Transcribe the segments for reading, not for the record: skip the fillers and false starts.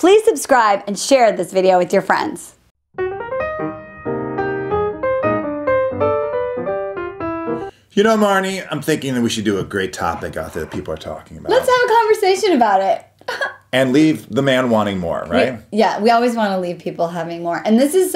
Please subscribe and share this video with your friends. You know, Marnie, I'm thinking that we should do a great topic out there that people are talking about. Let's have a conversation about it. And leave the man wanting more, right? Yeah, we always want to leave people having more. And this is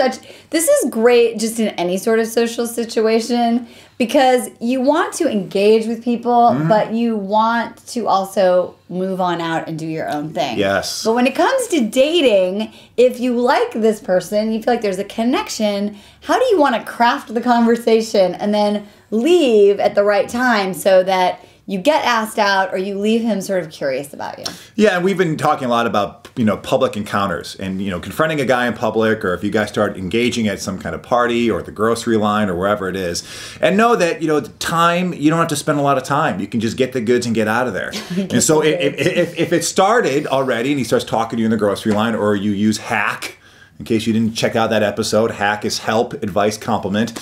great just in any sort of social situation because you want to engage with people, but you want to also move on out and do your own thing. Yes. But when it comes to dating, if you like this person, you feel like there's a connection, how do you want to craft the conversation and then leave at the right time so that you get asked out or you leave him sort of curious about you? Yeah, and we've been talking a lot about, public encounters and, confronting a guy in public, or if you guys start engaging at some kind of party or at the grocery line or wherever it is. And know that, time, you don't have to spend a lot of time. You can just get the goods and get out of there. And so if it started already and he starts talking to you in the grocery line, or you use Hack, in case you didn't check out that episode, Hack is help, advice, compliment,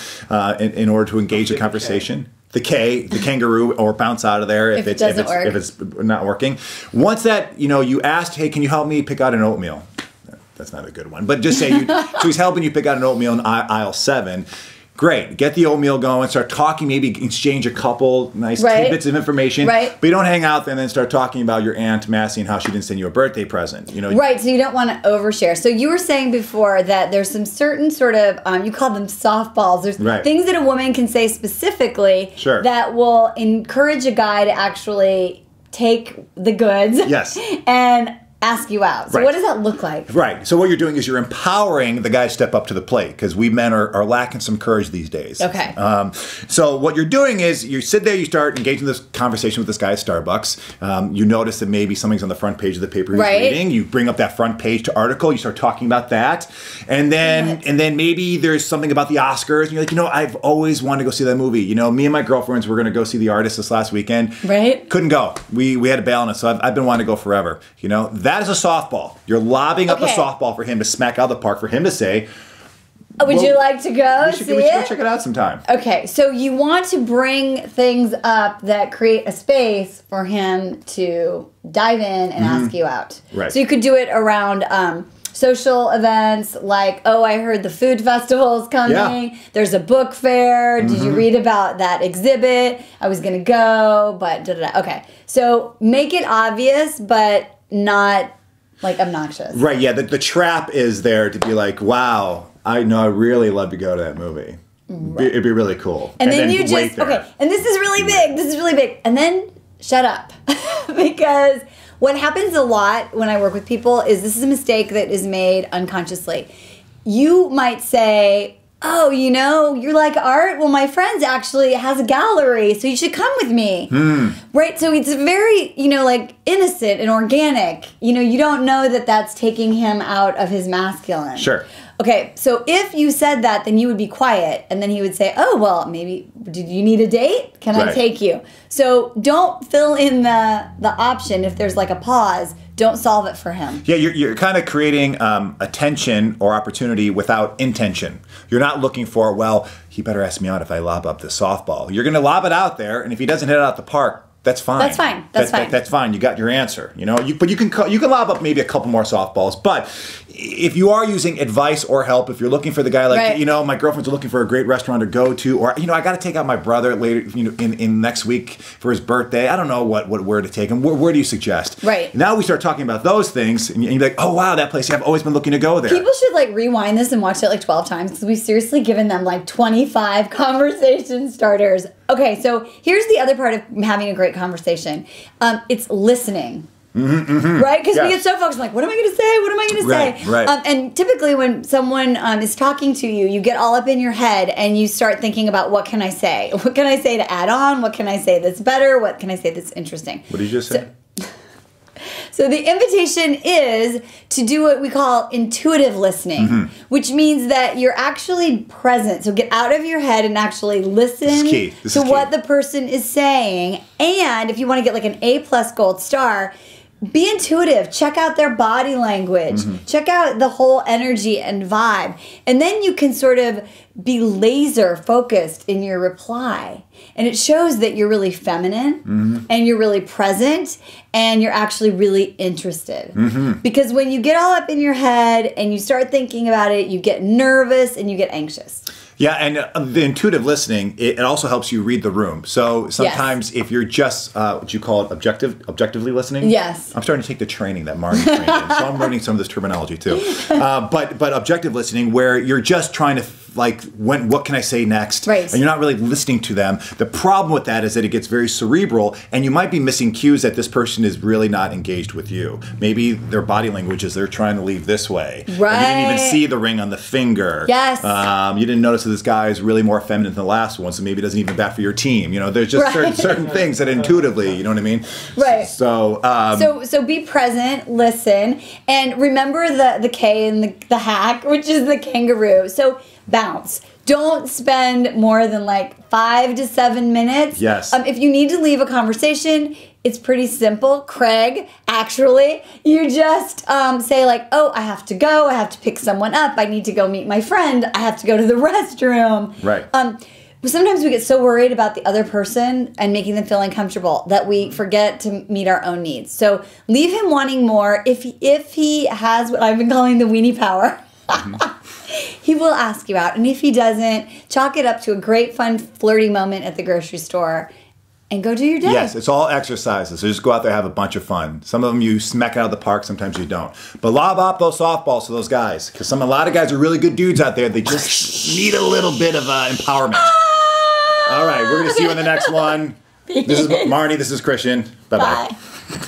in order to engage a conversation. The kangaroo, or bounce out of there if it's not working. Once that, you asked, hey, can you help me pick out an oatmeal? That's not a good one, but just say, so he's helping you pick out an oatmeal in aisle 7. Great. Get the oatmeal going, start talking, maybe exchange a couple nice tidbits of information. Right. But you don't hang out there and then start talking about your Aunt Massey and how she didn't send you a birthday present. Right, so you don't want to overshare. So you were saying before that there's some certain sort of, you call them softballs. There's things that a woman can say specifically that will encourage a guy to actually take the goods and ask you out. So what does that look like? Right. So what you're doing is you're empowering the guy to step up to the plate, because we men are lacking some courage these days. Okay. So what you're doing is you sit there, you start engaging this conversation with this guy at Starbucks. You notice that maybe something's on the front page of the paper he's reading. You bring up that front page to article. You start talking about that. And then maybe there's something about the Oscars. And you're like, I've always wanted to go see that movie. Me and my girlfriends were going to go see The Artist this last weekend. Right. Couldn't go. We had to bail on it. So I've been wanting to go forever. That is a softball. You're lobbing up a softball for him to smack out of the park, for him to say, would you like to go we should go check it out sometime. Okay, so you want to bring things up that create a space for him to dive in and ask you out. Right. So you could do it around social events like, oh, I heard the food festival is coming. Yeah. There's a book fair. Did you read about that exhibit? I was going to go, but da-da-da. Okay, so make it obvious, but not like obnoxious. Right, yeah. The trap is there to be like, wow, I know I really love to go to that movie. Right. It'd be really cool. And then you just, and this is really big. This is really big. And then shut up. Because what happens a lot when I work with people is this is a mistake that is made unconsciously. You might say, oh, you like art? Well, my friend actually has a gallery, so you should come with me. Right? So it's very, like innocent and organic. You don't know that that's taking him out of his masculine. Sure. Okay, so if you said that, then you would be quiet, and then he would say, oh, well, maybe, did you need a date? Can I take you? So don't fill in the option if there's like a pause. Don't solve it for him. Yeah, you're kind of creating attention or opportunity without intention. You're not looking for, well, he better ask me out if I lob up the softball. You're going to lob it out there, and if he doesn't hit it out the park, that's fine. That's fine. That's fine. You got your answer. But you can lob up maybe a couple more softballs. But if you are using advice or help, if you're looking for the guy like my girlfriend's looking for a great restaurant to go to, or I got to take out my brother later, in next week for his birthday. I don't know where to take him. Where do you suggest? Right. Now we start talking about those things, and you're like, oh wow, that place. I've always been looking to go there. People should like rewind this and watch it like 12 times because we've seriously given them like 25 conversation starters. Okay, so here's the other part of having a great conversation. It's listening. Right? Because we get so focused, like, what am I going to say? What am I going to say? Right. And typically when someone is talking to you, you get all up in your head and you start thinking about, what can I say? What can I say to add on? What can I say that's better? What can I say that's interesting? What did you just say? So the invitation is to do what we call intuitive listening, which means that you're actually present. So get out of your head and actually listen to what the person is saying. And if you want to get like an A+ gold star, be intuitive. Check out their body language. Check out the whole energy and vibe. And then you can sort of be laser focused in your reply. And it shows that you're really feminine and you're really present and you're actually really interested. Because when you get all up in your head and you start thinking about it, you get nervous and you get anxious. Yeah, and the intuitive listening, it also helps you read the room. So sometimes if you're just, what you call it, objectively listening? Yes. I'm starting to take the training that Marty trained in, so I'm learning some of this terminology too. But objective listening, where you're just trying to, like, what can I say next? Right. And you're not really listening to them. The problem with that is that it gets very cerebral, and you might be missing cues that this person is really not engaged with you. Maybe their body language is they're trying to leave this way. Right. And you didn't even see the ring on the finger. Yes. You didn't notice that this guy is really more feminine than the last one, so maybe it doesn't even bat for your team. You know, there's just certain things that intuitively, you know what I mean? Right. So be present, listen, and remember the K in the hack, which is the kangaroo. So bounce. Don't spend more than like 5 to 7 minutes. Yes. If you need to leave a conversation, it's pretty simple. Craig, actually, you just say like, oh, I have to go. I have to pick someone up. I need to go meet my friend. I have to go to the restroom. Right. But sometimes we get so worried about the other person and making them feel uncomfortable that we forget to meet our own needs. So leave him wanting more. If he has what I've been calling the weenie power, he will ask you out. And if he doesn't, chalk it up to a great, fun, flirty moment at the grocery store and go do your day. Yes, it's all exercises. So just go out there, have a bunch of fun. Some of them you smack out of the park, sometimes you don't. But lob up those softballs to those guys, because a lot of guys are really good dudes out there. They just need a little bit of empowerment. All right, we're going to see you in the next one. This is Marnie. This is Christian. Bye-bye. Bye.